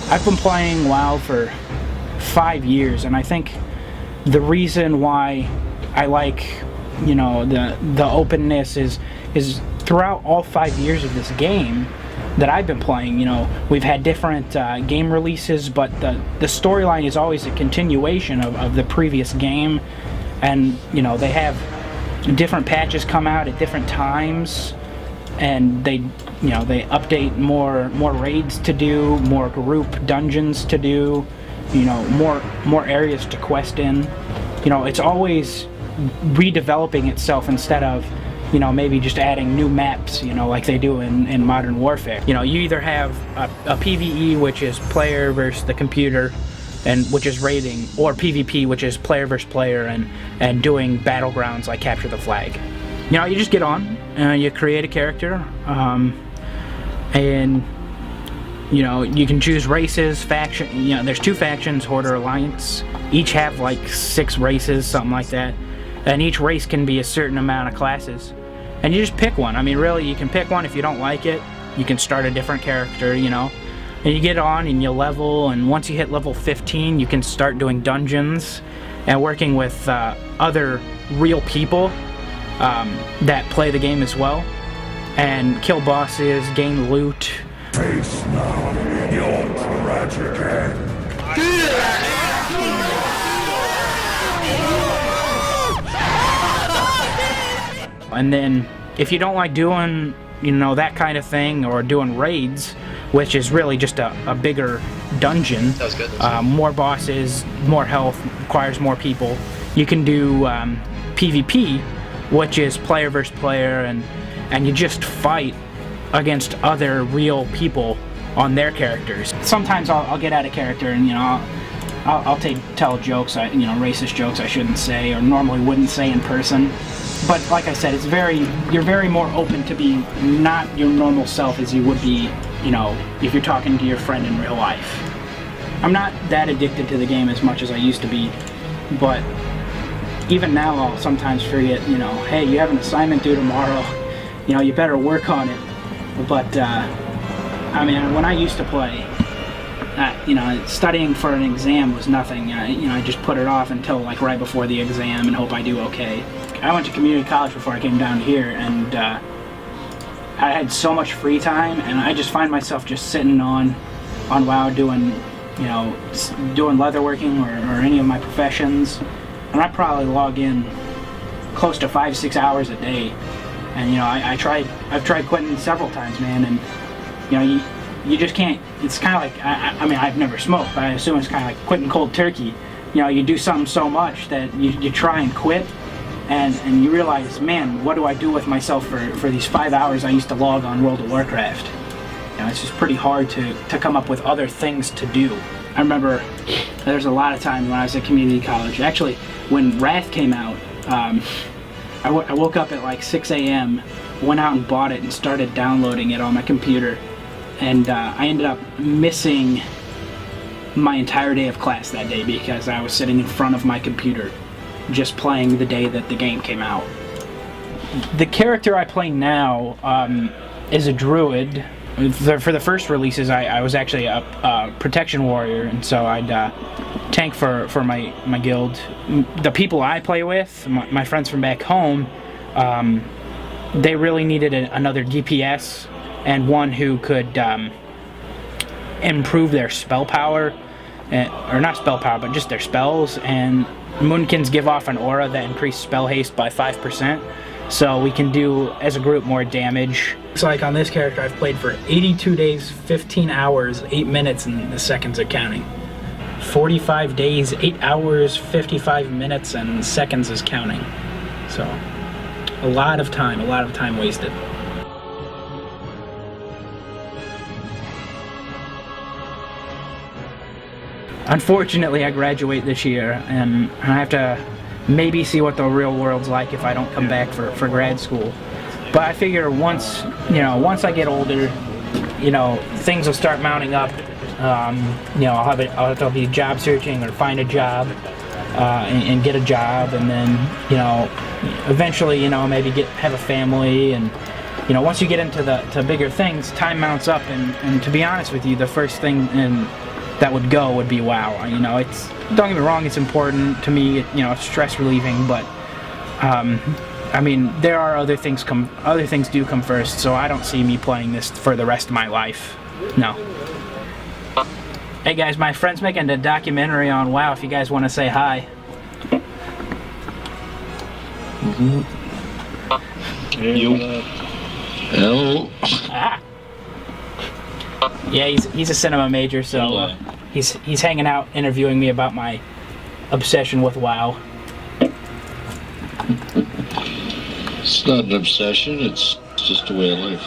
I've been playing WoW for 5 years, and I think the reason why I like, you know, the openness is throughout all 5 years of this game that I've been playing, you know, we've had different game releases, but the storyline is always a continuation of the previous game, and you know, they have different patches come out at different times, and they update more raids to do, more group dungeons to do, you know, more areas to quest in. You know, it's always redeveloping itself instead of, you know, maybe just adding new maps, you know, like they do in Modern Warfare. You know, you either have a PvE, which is player versus the computer, and which is raiding, or PvP, which is player versus player and doing battlegrounds like capture the flag. You know, you just get on, you create a character, and you know, you can choose races, faction. You know, there's 2 factions, Horde or Alliance. Each have like 6 races, something like that. And each race can be a certain amount of classes. And you just pick one. I mean, really, you can pick one. If you don't like it, you can start a different character, you know. And you get on and you level, and once you hit level 15, you can start doing dungeons and working with other real people that play the game as well, and kill bosses, gain loot. Face now your tragic end. And then, if you don't like doing, you know, that kind of thing, or doing raids, which is really just a bigger dungeon, that was good. more bosses, more health, requires more people, you can do PvP, which is player versus player, and you just fight against other real people on their characters. Sometimes I'll get out of character, and you know, I'll tell jokes, you know, racist jokes I shouldn't say or normally wouldn't say in person. But like I said, you're very more open to be not your normal self as you would be, you know, if you're talking to your friend in real life. I'm not that addicted to the game as much as I used to be, but even now I'll sometimes forget, you know, hey, you have an assignment due tomorrow, you know, you better work on it. But I mean, when I used to play, you know, studying for an exam was nothing. You know, I just put it off until like right before the exam and hope I do okay. I went to community college before I came down here, and I had so much free time, and I just find myself just sitting on WoW doing, you know, doing leatherworking or any of my professions, and I probably log in close to 5-6 hours a day. And you know, I've tried quitting several times, man, and you know, you just can't. It's kind of like, I mean, I've never smoked, but I assume it's kind of like quitting cold turkey. You know, you do something so much that you try and quit, and you realize, man, what do I do with myself for these 5 hours I used to log on World of Warcraft? You know, it's just pretty hard to come up with other things to do. I remember there's a lot of time when I was at community college. Actually, when Wrath came out, I woke up at like 6 a.m., went out and bought it and started downloading it on my computer, and I ended up missing my entire day of class that day because I was sitting in front of my computer just playing the day that the game came out. The character I play now is a druid. For the first releases, I was actually a protection warrior, and so I'd tank for my guild. The people I play with, my friends from back home, they really needed another DPS and one who could improve their spell power, or not spell power, but just their spells. And Moonkins give off an aura that increases spell haste by 5%, so we can do, as a group, more damage. It's like on this character I've played for 82 days, 15 hours, 8 minutes, and the seconds are counting. 45 days, 8 hours, 55 minutes, and seconds is counting. So, a lot of time wasted. Unfortunately, I graduate this year, and I have to maybe see what the real world's like if I don't come back for grad school. But I figure once I get older, you know, things will start mounting up. You know, I'll have to be job searching or find a job, and get a job, and then, you know, eventually, you know, maybe have a family, and you know, once you get into bigger things, time mounts up, and to be honest with you, the first thing that would go would be WoW. You know, it's, don't get me wrong, it's important to me. You know, it's stress relieving, but I mean, there are other things do come first. So I don't see me playing this for the rest of my life. No. Hey guys, my friend's making a documentary on WoW. If you guys want to say hi. Hello. Ah. Yeah, he's a cinema major, so he's hanging out, interviewing me about my obsession with WoW. It's not an obsession, it's just a way of life.